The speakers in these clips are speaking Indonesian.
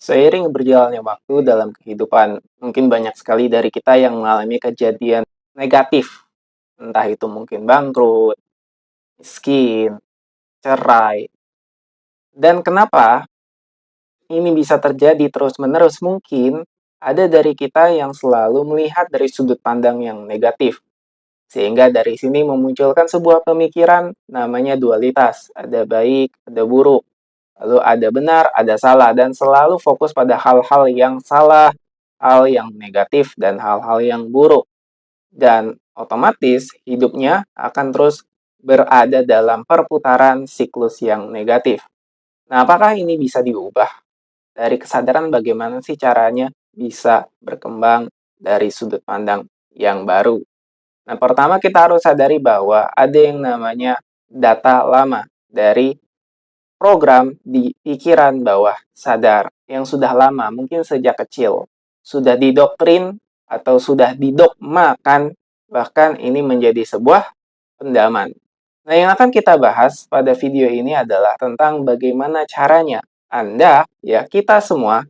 Seiring berjalannya waktu dalam kehidupan, mungkin banyak sekali dari kita yang mengalami kejadian negatif. Entah itu mungkin bangkrut, miskin, cerai. Dan kenapa ini bisa terjadi terus-menerus? Mungkin ada dari kita yang selalu melihat dari sudut pandang yang negatif. Sehingga dari sini memunculkan sebuah pemikiran namanya dualitas. Ada baik, ada buruk. Lalu ada benar, ada salah, dan selalu fokus pada hal-hal yang salah, hal yang negatif, dan hal-hal yang buruk. Dan otomatis hidupnya akan terus berada dalam perputaran siklus yang negatif. Nah, apakah ini bisa diubah? Dari kesadaran bagaimana sih caranya bisa berkembang dari sudut pandang yang baru? Nah, pertama kita harus sadari bahwa ada yang namanya data lama dari program di pikiran bawah sadar yang sudah lama, mungkin sejak kecil, sudah didoktrin atau sudah didogmakan, bahkan ini menjadi sebuah pendaman. Nah, yang akan kita bahas pada video ini adalah tentang bagaimana caranya Anda, ya kita semua,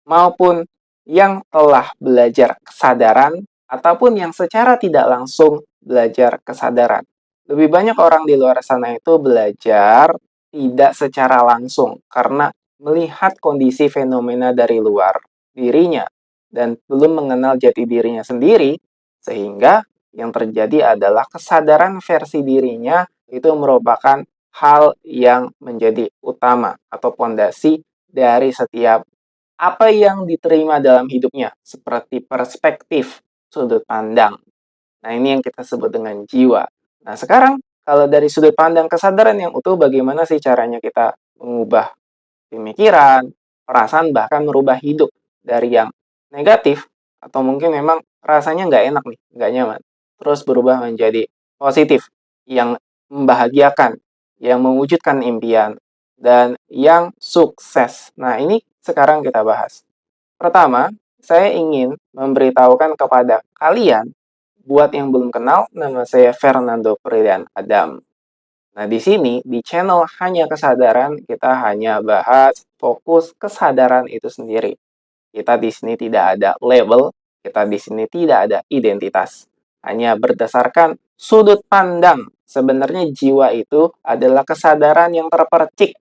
maupun yang telah belajar kesadaran, ataupun yang secara tidak langsung belajar kesadaran. Lebih banyak orang di luar sana itu belajar tidak secara langsung, karena melihat kondisi fenomena dari luar dirinya, dan belum mengenal jati dirinya sendiri, sehingga yang terjadi adalah kesadaran versi dirinya itu merupakan hal yang menjadi utama atau pondasi dari setiap apa yang diterima dalam hidupnya, seperti perspektif, sudut pandang. Nah, ini yang kita sebut dengan jiwa. Nah, sekarang kalau dari sudut pandang kesadaran yang utuh, bagaimana sih caranya kita mengubah pemikiran, perasaan, bahkan merubah hidup dari yang negatif, atau mungkin memang rasanya nggak enak nih, nggak nyaman, terus berubah menjadi positif, yang membahagiakan, yang mewujudkan impian, dan yang sukses. Nah, ini sekarang kita bahas. Pertama, saya ingin memberitahukan kepada kalian, buat yang belum kenal, nama saya Fernando Prilian Adam. Nah, di sini, di channel Hanya Kesadaran, kita hanya bahas fokus kesadaran itu sendiri. Kita di sini tidak ada label, kita di sini tidak ada identitas. Hanya berdasarkan sudut pandang. Sebenarnya jiwa itu adalah kesadaran yang terpercik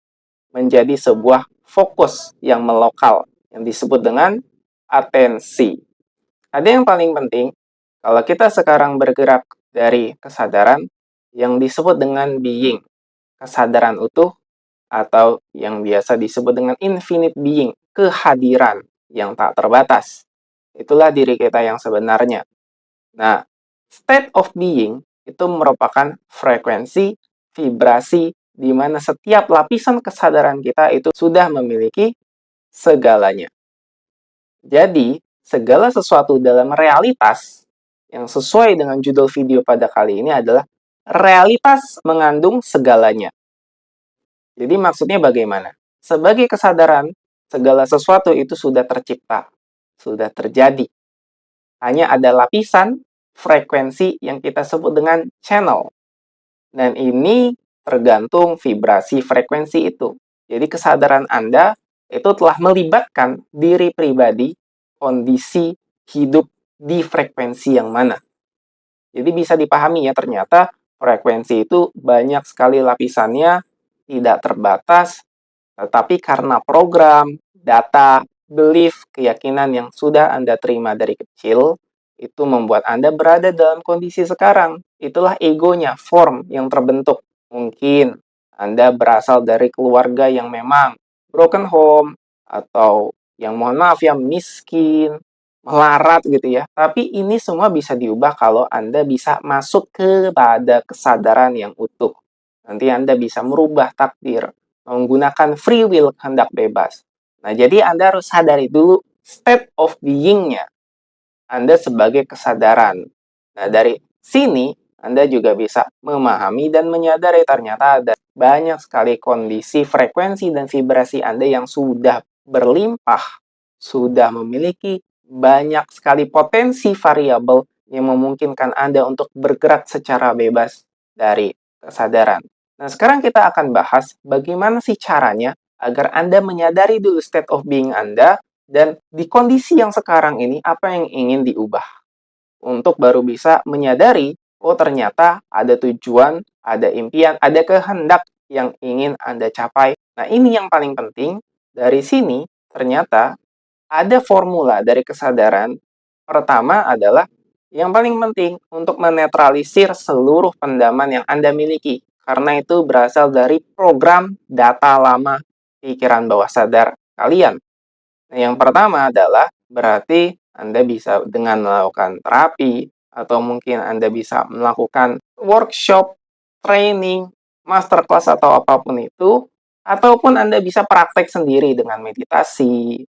menjadi sebuah fokus yang melokal, yang disebut dengan atensi. Ada yang paling penting, kalau kita sekarang bergerak dari kesadaran, yang disebut dengan being, kesadaran utuh, atau yang biasa disebut dengan infinite being, kehadiran yang tak terbatas. Itulah diri kita yang sebenarnya. Nah, state of being itu merupakan frekuensi, vibrasi, di mana setiap lapisan kesadaran kita itu sudah memiliki segalanya. Jadi, segala sesuatu dalam realitas yang sesuai dengan judul video pada kali ini adalah realitas mengandung segalanya. Jadi maksudnya bagaimana? Sebagai kesadaran, segala sesuatu itu sudah tercipta, sudah terjadi. Hanya ada lapisan frekuensi yang kita sebut dengan channel. Dan ini tergantung vibrasi frekuensi itu. Jadi kesadaran Anda itu telah melibatkan diri pribadi, kondisi hidup di frekuensi yang mana. Jadi bisa dipahami ya, ternyata frekuensi itu banyak sekali lapisannya, tidak terbatas, tetapi karena program, data, belief, keyakinan yang sudah Anda terima dari kecil, itu membuat Anda berada dalam kondisi sekarang. Itulah egonya, form yang terbentuk. Mungkin Anda berasal dari keluarga yang memang broken home, atau yang mohon maaf ya, miskin, melarat gitu ya. Tapi ini semua bisa diubah kalau Anda bisa masuk kepada kesadaran yang utuh. Nanti Anda bisa merubah takdir, menggunakan free will, kehendak bebas. Nah, jadi Anda harus sadari dulu state of being-nya Anda sebagai kesadaran. Nah, dari sini Anda juga bisa memahami dan menyadari ternyata ada banyak sekali kondisi, frekuensi, dan vibrasi Anda yang sudah berlimpah, sudah memiliki banyak sekali potensi variabel yang memungkinkan Anda untuk bergerak secara bebas dari kesadaran. Nah, sekarang kita akan bahas bagaimana sih caranya agar Anda menyadari dulu state of being Anda, dan di kondisi yang sekarang ini, apa yang ingin diubah. Untuk baru bisa menyadari, oh ternyata ada tujuan, ada impian, ada kehendak yang ingin Anda capai. Nah, ini yang paling penting. Dari sini, ternyata ada formula dari kesadaran. Pertama adalah yang paling penting untuk menetralisir seluruh pendaman yang Anda miliki. Karena itu berasal dari program data lama pikiran bawah sadar kalian. Nah, yang pertama adalah berarti Anda bisa dengan melakukan terapi, atau mungkin Anda bisa melakukan workshop, training, masterclass, atau apapun itu, ataupun Anda bisa praktek sendiri dengan meditasi,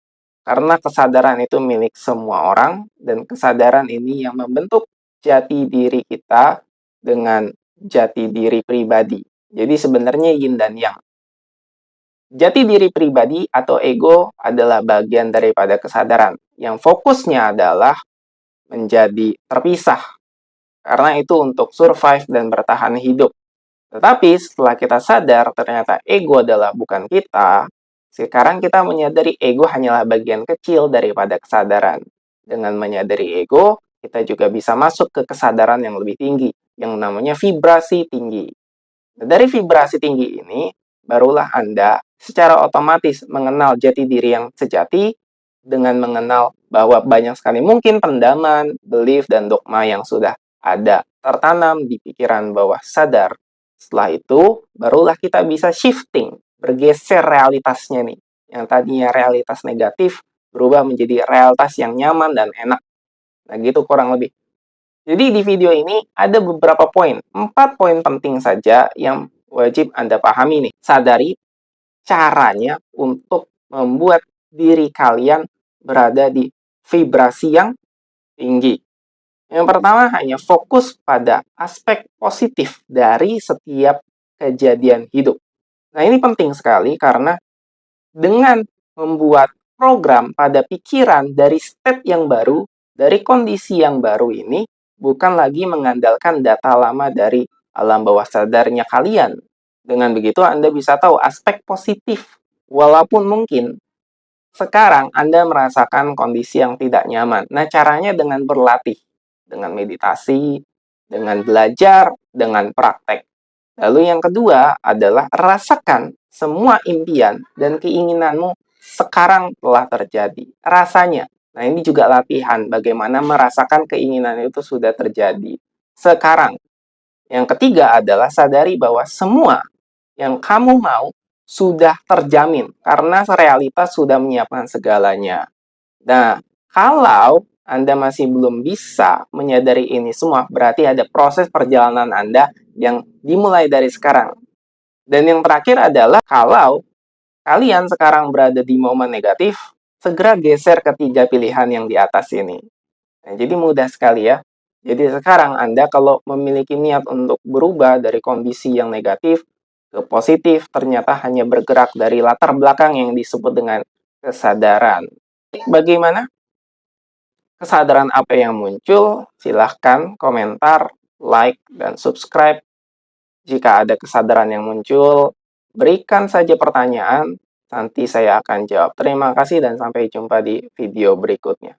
karena kesadaran itu milik semua orang, dan kesadaran ini yang membentuk jati diri kita dengan jati diri pribadi. Jadi sebenarnya yin dan yang. Jati diri pribadi atau ego adalah bagian daripada kesadaran, yang fokusnya adalah menjadi terpisah, karena itu untuk survive dan bertahan hidup. Tetapi setelah kita sadar ternyata ego adalah bukan kita, sekarang kita menyadari ego hanyalah bagian kecil daripada kesadaran. Dengan menyadari ego, kita juga bisa masuk ke kesadaran yang lebih tinggi, yang namanya vibrasi tinggi. Dari vibrasi tinggi ini, barulah Anda secara otomatis mengenal jati diri yang sejati, dengan mengenal bahwa banyak sekali mungkin pendaman, belief, dan dogma yang sudah ada tertanam di pikiran bawah sadar. Setelah itu, barulah kita bisa shifting, bergeser realitasnya nih. Yang tadinya realitas negatif, berubah menjadi realitas yang nyaman dan enak. Nah, gitu kurang lebih. Jadi di video ini ada beberapa poin, 4 poin penting saja yang wajib Anda pahami nih. Sadari caranya untuk membuat diri kalian berada di vibrasi yang tinggi. Yang pertama, hanya fokus pada aspek positif dari setiap kejadian hidup. Nah, ini penting sekali karena dengan membuat program pada pikiran dari state yang baru, dari kondisi yang baru ini, bukan lagi mengandalkan data lama dari alam bawah sadarnya kalian. Dengan begitu, Anda bisa tahu aspek positif. Walaupun mungkin sekarang Anda merasakan kondisi yang tidak nyaman. Nah, caranya dengan berlatih, dengan meditasi, dengan belajar, dengan praktek. Lalu yang kedua adalah rasakan semua impian dan keinginanmu sekarang telah terjadi. Rasanya. Nah, ini juga latihan bagaimana merasakan keinginan itu sudah terjadi sekarang. Yang ketiga adalah sadari bahwa semua yang kamu mau sudah terjamin karena realitas sudah menyiapkan segalanya. Nah, kalau Anda masih belum bisa menyadari ini semua, berarti ada proses perjalanan Anda yang dimulai dari sekarang. Dan yang terakhir adalah kalau kalian sekarang berada di momen negatif, segera geser ke 3 pilihan yang di atas ini. Nah, jadi mudah sekali ya. Jadi sekarang Anda kalau memiliki niat untuk berubah dari kondisi yang negatif ke positif, ternyata hanya bergerak dari latar belakang yang disebut dengan kesadaran. Bagaimana? Kesadaran apa yang muncul? Silahkan komentar, like, dan subscribe. Jika ada kesadaran yang muncul, berikan saja pertanyaan, nanti saya akan jawab. Terima kasih dan sampai jumpa di video berikutnya.